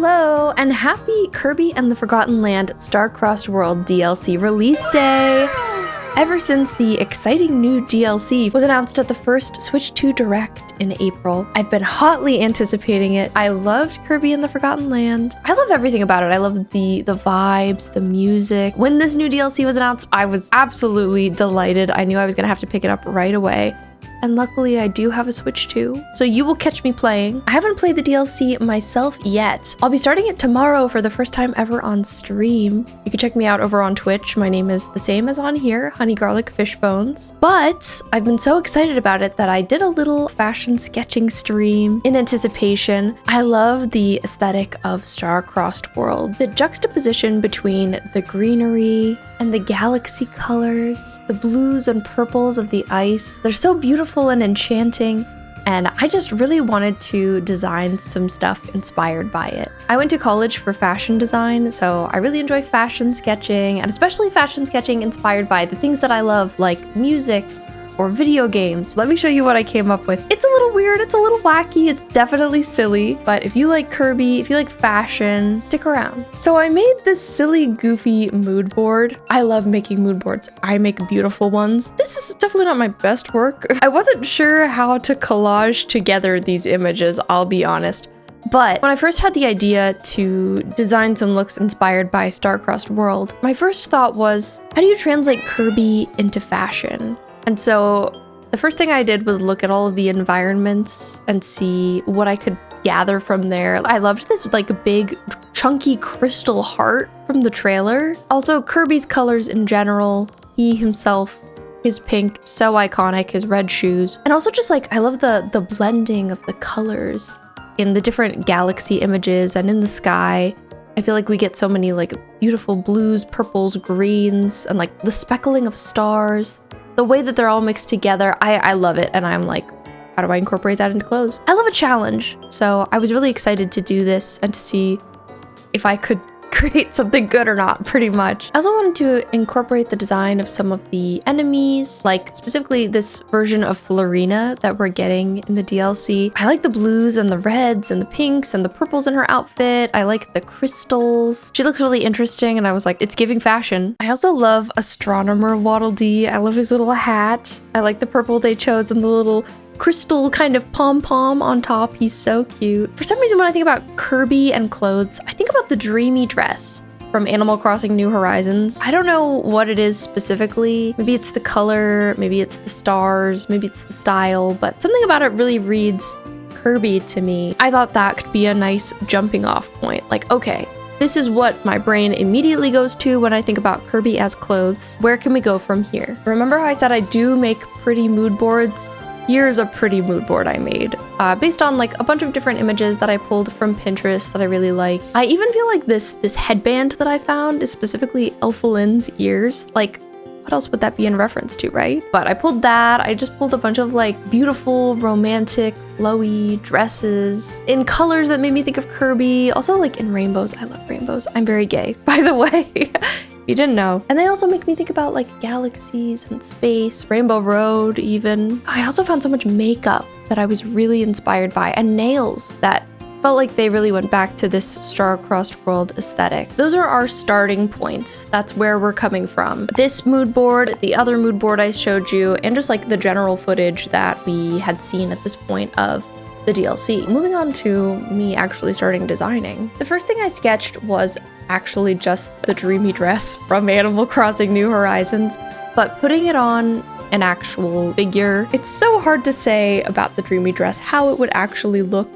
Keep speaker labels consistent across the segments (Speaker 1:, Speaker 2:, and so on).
Speaker 1: Hello, and happy Kirby and the Forgotten Land Star-Crossed World DLC release day! Ever since the exciting new DLC was announced at the first Switch 2 Direct in April, I've been hotly anticipating it. I loved Kirby and the Forgotten Land. I love everything about it. I love the vibes, the music. When this new DLC was announced, I was absolutely delighted. I knew I was gonna have to pick it up right away. And luckily I do have a Switch 2, so you will catch me playing. I haven't played the DLC myself yet. I'll be starting it tomorrow for the first time ever on stream. You can check me out over on Twitch. My name is the same as on here, Honey Garlic Fish Bones. But I've been so excited about it that I did a little fashion sketching stream in anticipation. I love the aesthetic of Star-Crossed World. The juxtaposition between the greenery and the galaxy colors, the blues and purples of the ice. They're so beautiful and enchanting, and I just really wanted to design some stuff inspired by it. I went to college for fashion design, so I really enjoy fashion sketching, and especially fashion sketching inspired by the things that I love, like music or video games. Let me show you what I came up with. It's a little weird, it's a little wacky, it's definitely silly, but if you like Kirby, if you like fashion, stick around. So I made this silly, goofy mood board. I love making mood boards. I make beautiful ones. This is definitely not my best work. I wasn't sure how to collage together these images, I'll be honest. But when I first had the idea to design some looks inspired by Star-Crossed World, my first thought was, how do you translate Kirby into fashion? And so the first thing I did was look at all of the environments and see what I could gather from there. I loved this like big chunky crystal heart from the trailer. Also Kirby's colors in general, he himself, his pink, so iconic, his red shoes. And also just like, I love the blending of the colors in the different galaxy images and in the sky. I feel like we get so many like beautiful blues, purples, greens, and like the speckling of stars. The way that they're all mixed together, I love it, and I'm like, how do I incorporate that into clothes? I love a challenge, so I was really excited to do this and to see if I could create something good or not, pretty much. I also wanted to incorporate the design of some of the enemies, like specifically this version of Fleurina that we're getting in the DLC. I like the blues and the reds and the pinks and the purples in her outfit. I like the crystals. She looks really interesting, and I was like, it's giving fashion. I also love Astronomer Waddle Dee. I love his little hat. I like the purple they chose and the little crystal kind of pom-pom on top. He's so cute. For some reason, when I think about Kirby and clothes, I think about the Dreamy dress from Animal Crossing New Horizons. I don't know what it is specifically. Maybe it's the color, maybe it's the stars, maybe it's the style, but something about it really reads Kirby to me. I thought that could be a nice jumping off point. Like, okay, this is what my brain immediately goes to when I think about Kirby as clothes. Where can we go from here? Remember how I said I do make pretty mood boards? Here's a pretty mood board I made, based on like a bunch of different images that I pulled from Pinterest that I really like. I even feel like this headband that I found is specifically Elfilin's ears. Like, what else would that be in reference to, right? But I pulled that. I just pulled a bunch of like beautiful, romantic, flowy dresses in colors that made me think of Kirby. Also like in rainbows. I love rainbows. I'm very gay, by the way. You didn't know. And they also make me think about like galaxies and space, Rainbow Road even. I also found so much makeup that I was really inspired by, and nails that felt like they really went back to this Star-Crossed World aesthetic. Those are our starting points. That's where we're coming from. This mood board, the other mood board I showed you, and just like the general footage that we had seen at this point of the DLC. Moving on to me actually starting designing. The first thing I sketched was actually just the Dreamy dress from Animal Crossing New Horizons, but putting it on an actual figure, it's so hard to say about the Dreamy dress how it would actually look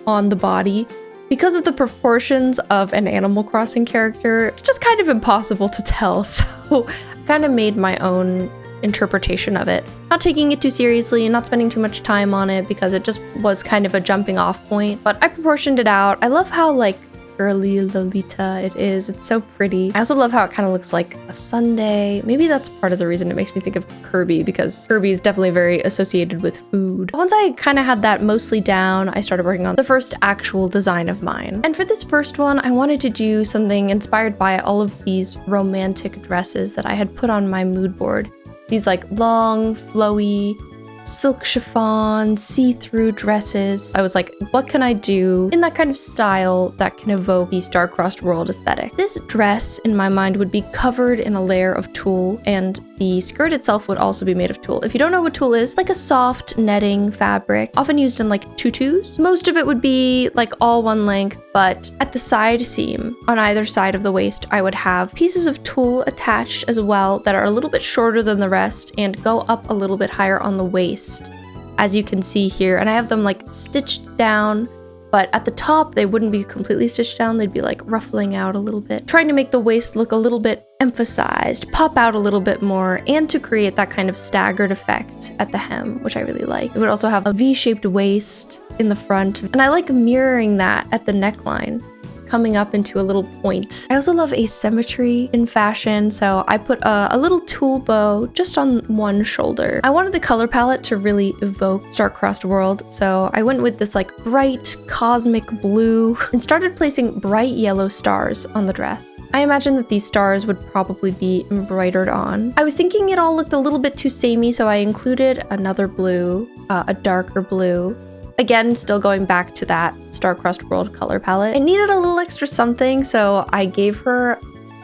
Speaker 1: on the body. Because of the proportions of an Animal Crossing character, it's just kind of impossible to tell, so I kind of made my own interpretation of it. Not taking it too seriously and not spending too much time on it because it just was kind of a jumping off point, but I proportioned it out. I love how like girly Lolita it is. It's so pretty. I also love how it kind of looks like a sundae. Maybe that's part of the reason it makes me think of Kirby, because Kirby is definitely very associated with food. Once I kind of had that mostly down, I started working on the first actual design of mine. And for this first one, I wanted to do something inspired by all of these romantic dresses that I had put on my mood board. These like long, flowy, silk chiffon, see-through dresses. I was like, what can I do in that kind of style that can evoke the star-crossed world aesthetic? This dress, in my mind, would be covered in a layer of tulle, and the skirt itself would also be made of tulle. If you don't know what tulle is, like a soft netting fabric, often used in like tutus. Most of it would be like all one length, but at the side seam, on either side of the waist, I would have pieces of tulle attached as well that are a little bit shorter than the rest and go up a little bit higher on the waist, as you can see here. And I have them like stitched down, but at the top, they wouldn't be completely stitched down. They'd be like ruffling out a little bit, trying to make the waist look a little bit emphasized, pop out a little bit more, and to create that kind of staggered effect at the hem, which I really like. It would also have a V-shaped waist in the front, and I like mirroring that at the neckline, coming up into a little point. I also love asymmetry in fashion, so I put a little tulle bow just on one shoulder. I wanted the color palette to really evoke star-crossed world, so I went with this like bright cosmic blue and started placing bright yellow stars on the dress. I imagine that these stars would probably be embroidered on. I was thinking it all looked a little bit too samey, so I included another blue, a darker blue. Again, still going back to that star-crossed world color palette. I needed a little extra something, so I gave her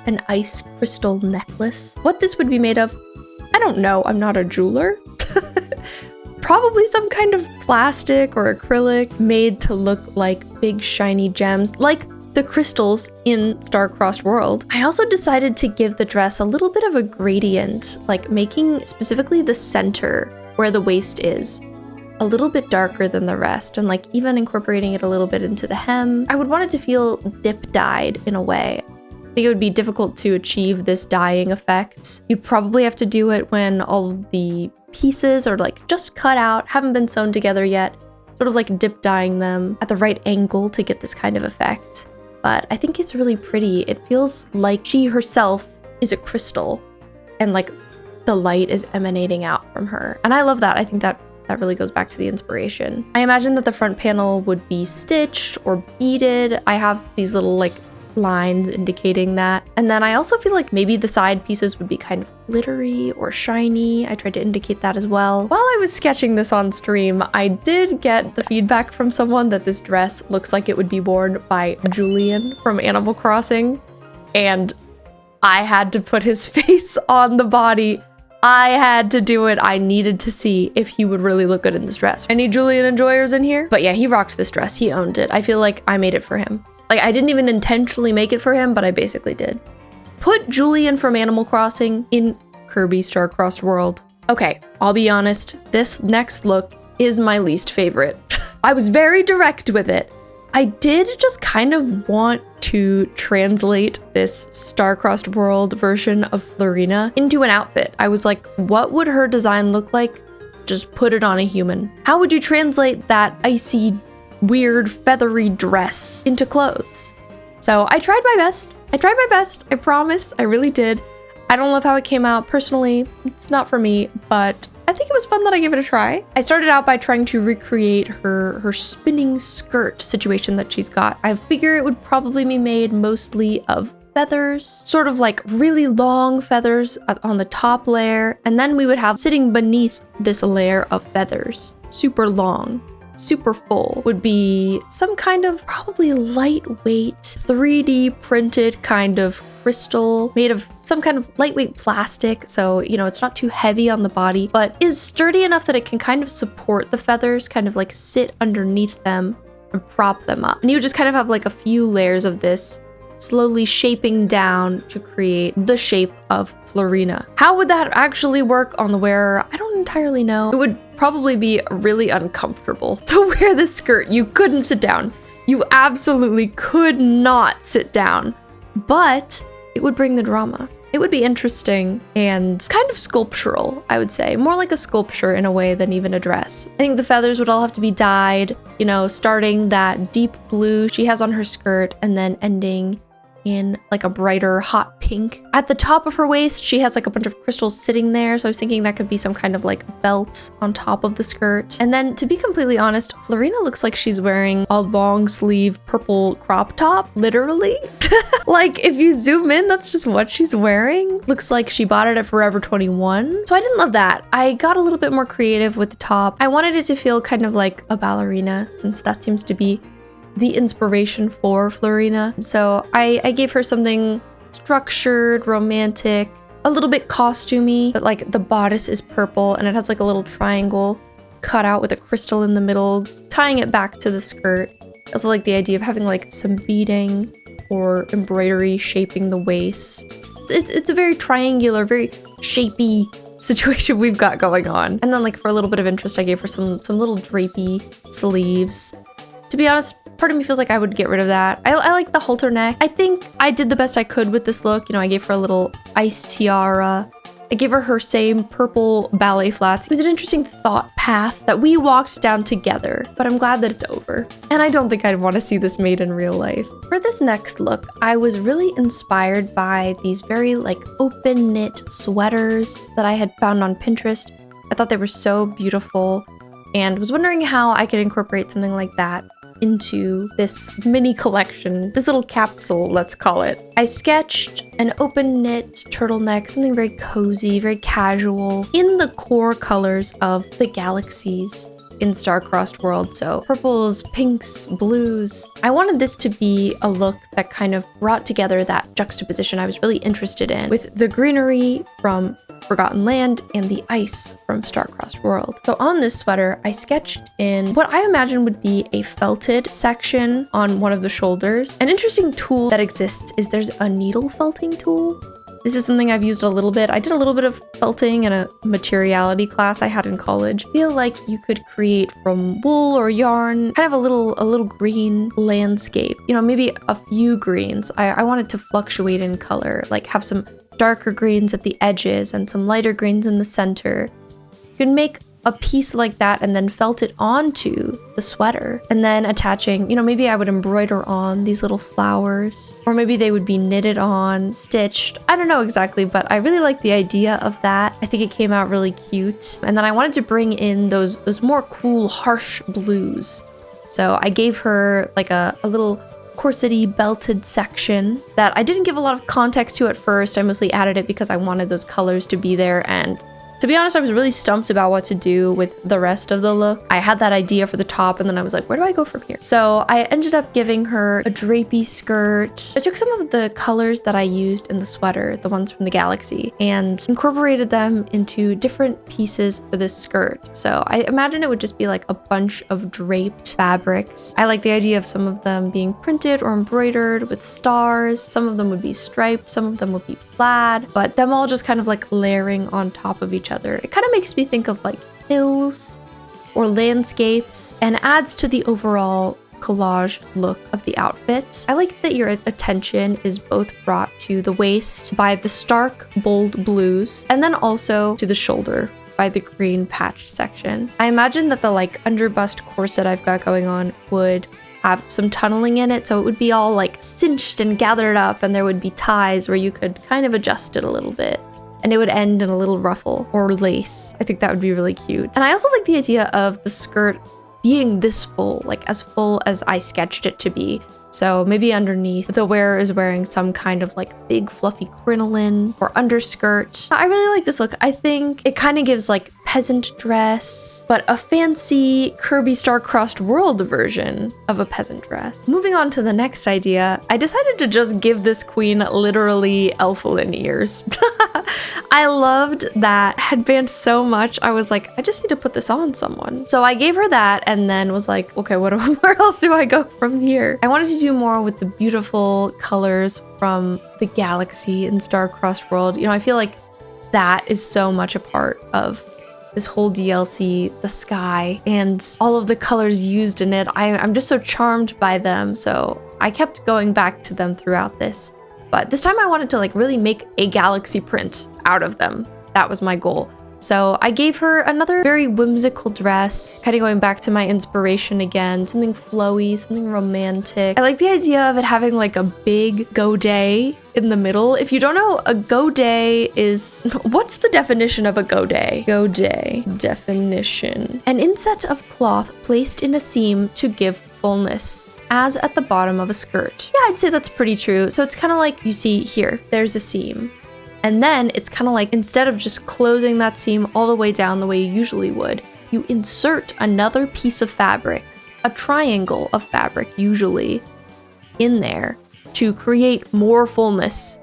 Speaker 1: an ice crystal necklace. What this would be made of, I don't know. I'm not a jeweler. Probably some kind of plastic or acrylic made to look like big shiny gems, like the crystals in Star-Crossed World. I also decided to give the dress a little bit of a gradient, like making specifically the center where the waist is a little bit darker than the rest, and like even incorporating it a little bit into the hem. I would want it to feel dip dyed in a way. I think it would be difficult to achieve this dyeing effect. You'd probably have to do it when all of the pieces are like just cut out, haven't been sewn together yet, sort of like dip dyeing them at the right angle to get this kind of effect. But I think it's really pretty. It feels like she herself is a crystal and like the light is emanating out from her. And I love that. I think that really goes back to the inspiration. I imagine that the front panel would be stitched or beaded. I have these little like lines indicating that. And then I also feel like maybe the side pieces would be kind of glittery or shiny. I tried to indicate that as well. While I was sketching this on stream, I did get the feedback from someone that this dress looks like it would be worn by Julian from Animal Crossing. And I had to put his face on the body. I had to do it. I needed to see if he would really look good in this dress. Any Julian enjoyers in here? But yeah, he rocked this dress. He owned it. I feel like I made it for him. Like, I didn't even intentionally make it for him, but I basically did. Put Julian from Animal Crossing in Kirby Star-Crossed World. Okay, I'll be honest. This next look is my least favorite. I was very direct with it. I did just kind of want to translate this Star-Crossed World version of Fleurina into an outfit. I was like, what would her design look like? Just put it on a human. How would you translate that icy, weird, feathery dress into clothes? So I tried my best. I promise. I really did. I don't love how it came out. Personally, it's not for me, but I think it was fun that I gave it a try. I started out by trying to recreate her spinning skirt situation that she's got. I figure it would probably be made mostly of feathers, sort of like really long feathers on the top layer, and then we would have sitting beneath this layer of feathers, super long, super full, would be some kind of probably lightweight 3D printed kind of crystal made of some kind of lightweight plastic, so you know it's not too heavy on the body but is sturdy enough that it can kind of support the feathers, kind of like sit underneath them and prop them up. And you just kind of have like a few layers of this slowly shaping down to create the shape of Fleurina. How would that actually work on the wearer? I don't entirely know. It would probably be really uncomfortable to wear this skirt. You couldn't sit down. You absolutely could not sit down, but it would bring the drama. It would be interesting and kind of sculptural, I would say. More like a sculpture in a way than even a dress. I think the feathers would all have to be dyed, you know, starting that deep blue she has on her skirt and then ending in like a brighter hot pink. At the top of her waist, she has like a bunch of crystals sitting there. So I was thinking that could be some kind of like belt on top of the skirt. And then to be completely honest, Fleurina looks like she's wearing a long sleeve purple crop top, literally. Like if you zoom in, that's just what she's wearing. Looks like she bought it at Forever 21. So I didn't love that. I got a little bit more creative with the top. I wanted it to feel kind of like a ballerina, since that seems to be the inspiration for Fleurina. So I gave her something structured, romantic, a little bit costumey, but like the bodice is purple and it has like a little triangle cut out with a crystal in the middle, tying it back to the skirt. I also like the idea of having like some beading or embroidery shaping the waist. It's a very triangular, very shapy situation we've got going on. And then like for a little bit of interest, I gave her some little drapey sleeves. To be honest, part of me feels like I would get rid of that. I like the halter neck. I think I did the best I could with this look. You know, I gave her a little ice tiara. I gave her her same purple ballet flats. It was an interesting thought path that we walked down together, but I'm glad that it's over. And I don't think I'd want to see this made in real life. For this next look, I was really inspired by these very like open knit sweaters that I had found on Pinterest. I thought they were so beautiful and was wondering how I could incorporate something like that into this mini collection, this little capsule, let's call it. I sketched an open knit turtleneck, something very cozy, very casual, in the core colors of the galaxies in Star-Crossed World. So purples, pinks, blues. I wanted this to be a look that kind of brought together that juxtaposition I was really interested in, with the greenery from Forgotten Land and the ice from Star-Crossed World. So on this sweater, I sketched in what I imagine would be a felted section on one of the shoulders. An interesting tool that exists is there's a needle felting tool. This is something I've used a little bit. I did a little bit of felting in a materiality class I had in college. I feel like you could create from wool or yarn, kind of a little green landscape. You know, maybe a few greens. I wanted to fluctuate in color, like have some darker greens at the edges and some lighter greens in the center. You can make a piece like that and then felt it onto the sweater, and then attaching, you know, maybe I would embroider on these little flowers, or maybe they would be knitted on, stitched. I don't know exactly, but I really like the idea of that. I think it came out really cute. And then I wanted to bring in those more cool, harsh blues. So I gave her like a little corsety belted section that I didn't give a lot of context to at first. I mostly added it because I wanted those colors to be there, and to be honest, I was really stumped about what to do with the rest of the look. I had that idea for the top, and then I was like, where do I go from here? So I ended up giving her a drapey skirt. I took some of the colors that I used in the sweater, the ones from the galaxy, and incorporated them into different pieces for this skirt. So I imagine it would just be like a bunch of draped fabrics. I like the idea of some of them being printed or embroidered with stars. Some of them would be striped, some of them would be plaid, but them all just kind of like layering on top of each other. It kind of makes me think of like hills or landscapes, and adds to the overall collage look of the outfit. I like that your attention is both brought to the waist by the stark, bold blues, and then also to the shoulder by the green patch section. I imagine that the like underbust corset I've got going on would have some tunneling in it, so it would be all like cinched and gathered up, and there would be ties where you could kind of adjust it a little bit, and it would end in a little ruffle or lace. I think that would be really cute. And I also like the idea of the skirt being this full, like as full as I sketched it to be. So maybe underneath, the wearer is wearing some kind of like big fluffy crinoline or underskirt. I really like this look. I think it kind of gives like peasant dress, but a fancy Kirby Star-Crossed World version of a peasant dress. Moving on to the next idea, I decided to just give this queen literally Elfilin ears. I loved that headband so much. I was like, I just need to put this on someone. So I gave her that, and then was like, okay, where else do I go from here? I wanted to do more with the beautiful colors from the galaxy in Star-Crossed World. You know, I feel like that is so much a part of this whole DLC, the sky, and all of the colors used in it. I'm just so charmed by them, so I kept going back to them throughout this. But this time I wanted to like really make a galaxy print out of them. That was my goal. So I gave her another very whimsical dress, kind of going back to my inspiration again, something flowy, something romantic. I like the idea of it having like a big godet in the middle. If you don't know, a godet is, what's the definition of a godet? Godet definition. An inset of cloth placed in a seam to give fullness, as at the bottom of a skirt. Yeah, I'd say that's pretty true. So it's kind of like, you see here, there's a seam. And then it's kind of like, instead of just closing that seam all the way down the way you usually would, you insert another piece of fabric, a triangle of fabric usually, in there to create more fullness.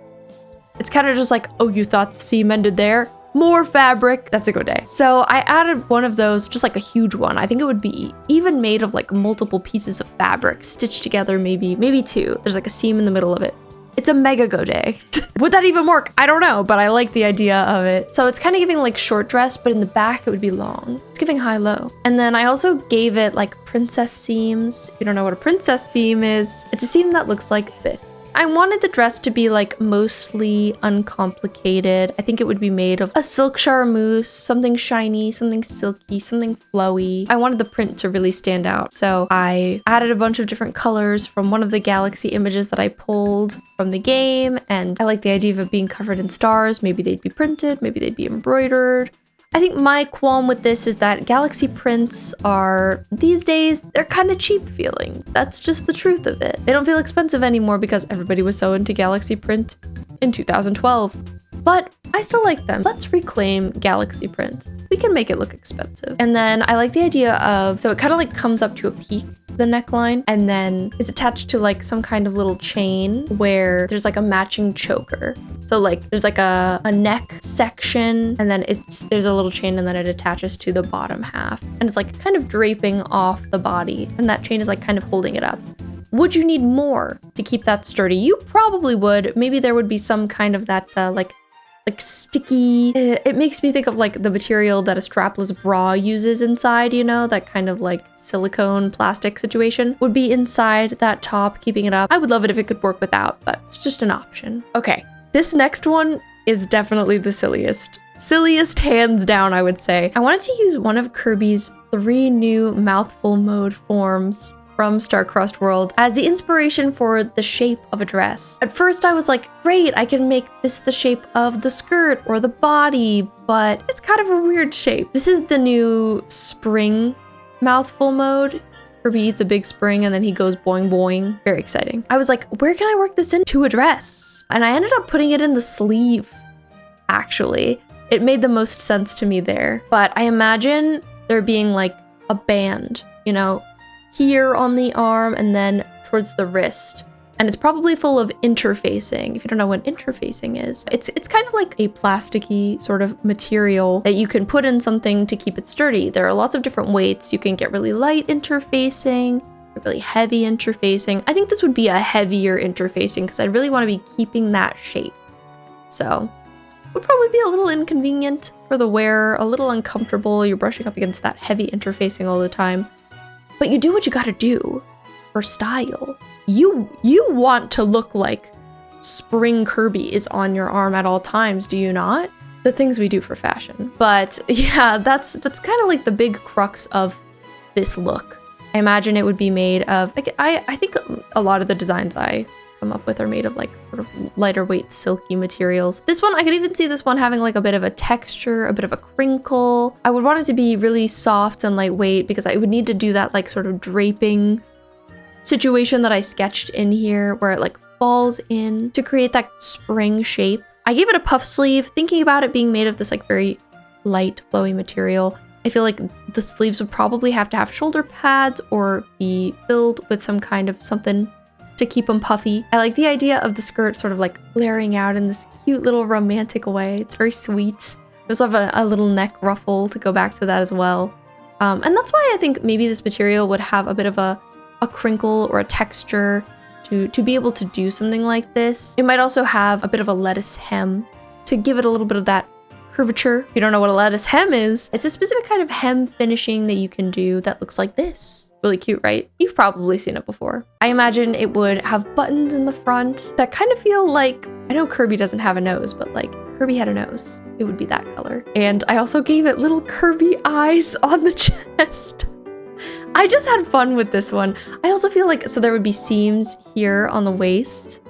Speaker 1: It's kind of just like, oh, you thought the seam ended there? More fabric. That's a godet. So I added one of those, just like a huge one. I think it would be even made of like multiple pieces of fabric stitched together, maybe two. There's like a seam in the middle of it. It's a mega godet. Would that even work? I don't know, but I like the idea of it. So it's kind of giving like short dress, but in the back it would be long. It's giving high-low. And then I also gave it like princess seams. If you don't know what a princess seam is, it's a seam that looks like this. I wanted the dress to be like mostly uncomplicated. I think it would be made of a silk charmeuse, something shiny, something silky, something flowy. I wanted the print to really stand out. So I added a bunch of different colors from one of the galaxy images that I pulled from the game. And I like the idea of it being covered in stars. Maybe they'd be printed, maybe they'd be embroidered. I think my qualm with this is that galaxy prints are, these days, they're kind of cheap feeling. That's just the truth of it. They don't feel expensive anymore because everybody was so into galaxy print in 2012. But I still like them. Let's reclaim galaxy print. We can make it look expensive. And then I like the idea of, so it kind of like comes up to a peak, the neckline, and then it's attached to like some kind of little chain where there's like a matching choker. So like there's like a neck section, and then there's a little chain, and then it attaches to the bottom half. And it's like kind of draping off the body, and that chain is like kind of holding it up. Would you need more to keep that sturdy? You probably would. Maybe there would be some kind of that like sticky, it makes me think of like the material that a strapless bra uses inside, you know, that kind of like silicone plastic situation would be inside that top, keeping it up. I would love it if it could work without, but it's just an option. Okay, this next one is definitely the silliest. Silliest hands down, I would say. I wanted to use one of Kirby's 3 new Mouthful Mode forms from Star-Crossed World as the inspiration for the shape of a dress. At first I was like, great, I can make this the shape of the skirt or the body, but it's kind of a weird shape. This is the new spring Mouthful Mode. Kirby eats a big spring and then he goes boing boing. Very exciting. I was like, where can I work this into a dress? And I ended up putting it in the sleeve, actually. It made the most sense to me there. But I imagine there being like a band, you know, here on the arm and then towards the wrist. And it's probably full of interfacing. If you don't know what interfacing is, it's kind of like a plasticky sort of material that you can put in something to keep it sturdy. There are lots of different weights. You can get really light interfacing, really heavy interfacing. I think this would be a heavier interfacing because I really want to be keeping that shape. So would probably be a little inconvenient for the wearer, a little uncomfortable. You're brushing up against that heavy interfacing all the time. But you do what you gotta do for style. You want to look like Spring Kirby is on your arm at all times, do you not? The things we do for fashion. But yeah, that's kind of like the big crux of this look. I imagine it would be made of, I think a lot of the designs I come up with are made of like sort of lighter weight silky materials. This one, I could even see this one having like a bit of a texture, a bit of a crinkle. I would want it to be really soft and lightweight because I would need to do that like sort of draping situation that I sketched in here where it like falls in to create that spring shape. I gave it a puff sleeve, thinking about it being made of this like very light flowy material. I feel like the sleeves would probably have to have shoulder pads or be filled with some kind of something to keep them puffy. I like the idea of the skirt sort of like flaring out in this cute little romantic way. It's very sweet. We also have a little neck ruffle to go back to that as well. And that's why I think maybe this material would have a bit of a crinkle or a texture to be able to do something like this. It might also have a bit of a lettuce hem to give it a little bit of that curvature. If you don't know what a lettuce hem is, it's a specific kind of hem finishing that you can do that looks like this. Really cute, right? You've probably seen it before. I imagine it would have buttons in the front that kind of feel like, I know Kirby doesn't have a nose, but like Kirby had a nose. it would be that color. And I also gave it little Kirby eyes on the chest. I just had fun with this one. I also feel like, so there would be seams here on the waist,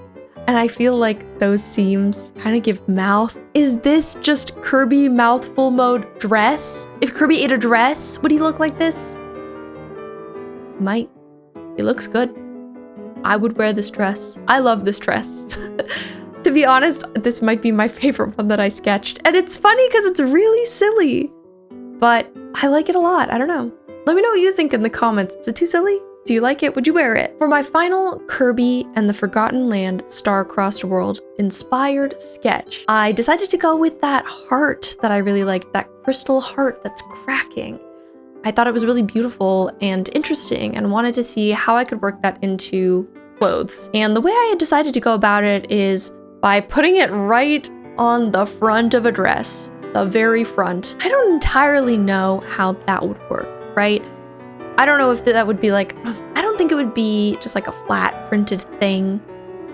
Speaker 1: and I feel like those seams kind of give mouth. Is this just Kirby Mouthful Mode dress? If Kirby ate a dress, would he look like this? Might. It looks good. I would wear this dress. I love this dress. To be honest, this might be my favorite one that I sketched. And it's funny because it's really silly, but I like it a lot. I don't know. Let me know what you think in the comments. Is it too silly? Do you like it? Would you wear it? For my final Kirby and the Forgotten Land Star-Crossed World inspired sketch, I decided to go with that heart that I really liked, that crystal heart that's cracking. I thought it was really beautiful and interesting and wanted to see how I could work that into clothes. And the way I had decided to go about it is by putting it right on the front of a dress, the very front. I don't entirely know how that would work, right? I don't know if that would be like, I don't think it would be just like a flat printed thing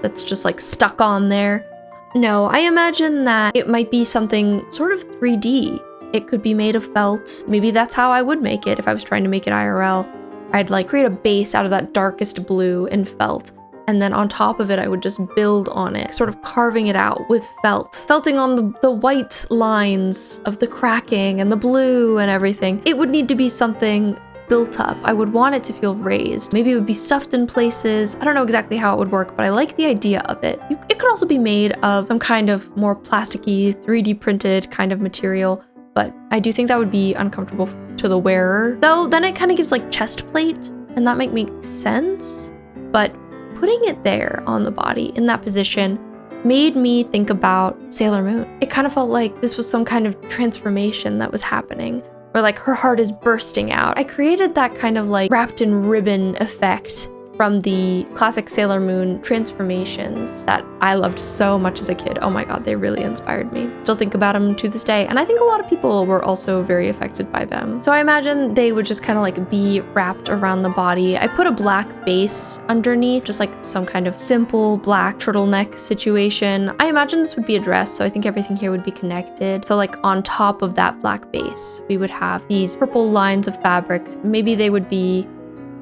Speaker 1: that's just like stuck on there. No, I imagine that it might be something sort of 3D. It could be made of felt. Maybe that's how I would make it if I was trying to make it IRL. I'd like create a base out of that darkest blue and felt. And then on top of it, I would just build on it, sort of carving it out with felt. Felting on the white lines of the cracking and the blue and everything. It would need to be something built up. I would want it to feel raised. Maybe it would be stuffed in places. I don't know exactly how it would work, but I like the idea of it. It could also be made of some kind of more plasticky, 3D printed kind of material, but I do think that would be uncomfortable to the wearer. Though then it kind of gives like chest plate, and that might make sense, but putting it there on the body in that position made me think about Sailor Moon. It kind of felt like this was some kind of transformation that was happening, where like her heart is bursting out. I created that kind of like wrapped in ribbon effect from the classic Sailor Moon transformations that I loved so much as a kid. Oh my god, they really inspired me. Still think about them to this day, and I think a lot of people were also very affected by them. So I imagine they would just kind of like be wrapped around the body. I put a black base underneath, just like some kind of simple black turtleneck situation. I imagine this would be a dress, so I think everything here would be connected. So like on top of that black base, we would have these purple lines of fabric. Maybe they would be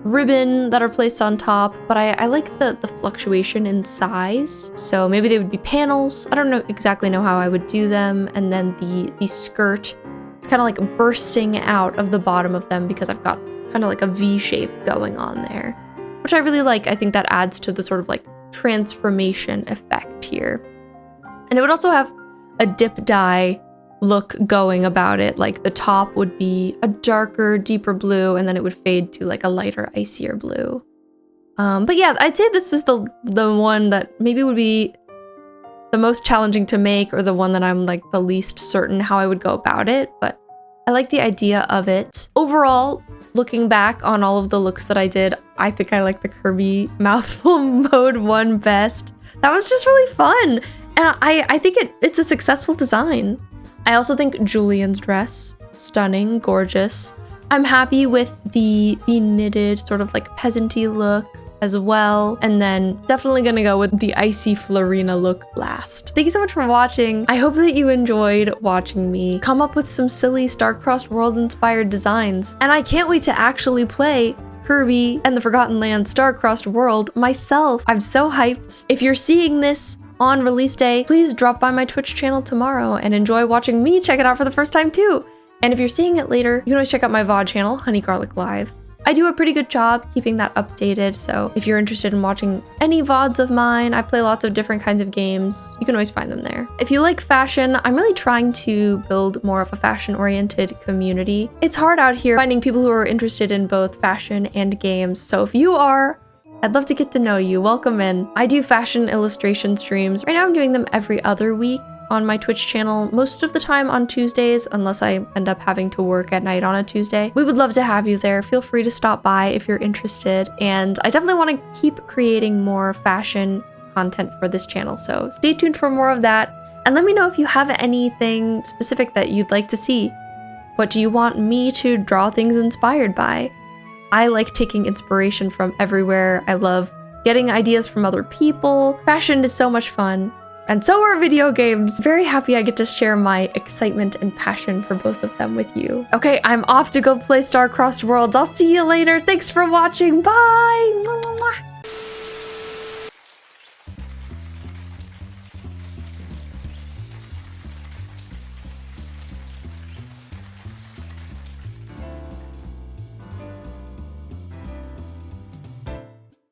Speaker 1: ribbon that are placed on top, but I like the fluctuation in size. So maybe they would be panels. I don't exactly know how I would do them. And then the skirt, it's kind of like bursting out of the bottom of them because I've got kind of like a V shape going on there, which I really like. I think that adds to the sort of like transformation effect here. And it would also have a dip dye look going about it. Like the top would be a darker, deeper blue, and then it would fade to like a lighter, icier blue. But yeah, I'd say this is the one that maybe would be the most challenging to make, or the one that I'm like the least certain how I would go about it, but I like the idea of it. Overall, looking back on all of the looks that I did, I think I like the Kirby Mouthful Mode one best. That was just really fun, and I think it's a successful design. I also think Julian's dress, stunning, gorgeous. I'm happy with the knitted sort of like peasanty look as well. And then definitely gonna go with the icy Fleurina look last. Thank you so much for watching. I hope that you enjoyed watching me come up with some silly Star-Crossed World inspired designs. And I can't wait to actually play Kirby and the Forgotten Land Star-Crossed World myself. I'm so hyped. If you're seeing this on release day, please drop by my Twitch channel tomorrow and enjoy watching me check it out for the first time too. And if you're seeing it later, you can always check out my VOD channel, Honey Garlic Live. I do a pretty good job keeping that updated, so if you're interested in watching any VODs of mine, I play lots of different kinds of games, you can always find them there. If you like fashion, I'm really trying to build more of a fashion-oriented community. It's hard out here finding people who are interested in both fashion and games, so if you are, I'd love to get to know you. Welcome in. I do fashion illustration streams. Right now I'm doing them every other week on my Twitch channel, most of the time on Tuesdays, unless I end up having to work at night on a Tuesday. We would love to have you there. Feel free to stop by if you're interested. And I definitely want to keep creating more fashion content for this channel, so stay tuned for more of that. And let me know if you have anything specific that you'd like to see. What do you want me to draw things inspired by? I like taking inspiration from everywhere. I love getting ideas from other people. Fashion is so much fun. And so are video games. Very happy I get to share my excitement and passion for both of them with you. Okay, I'm off to go play Star-Crossed Worlds. I'll see you later. Thanks for watching. Bye.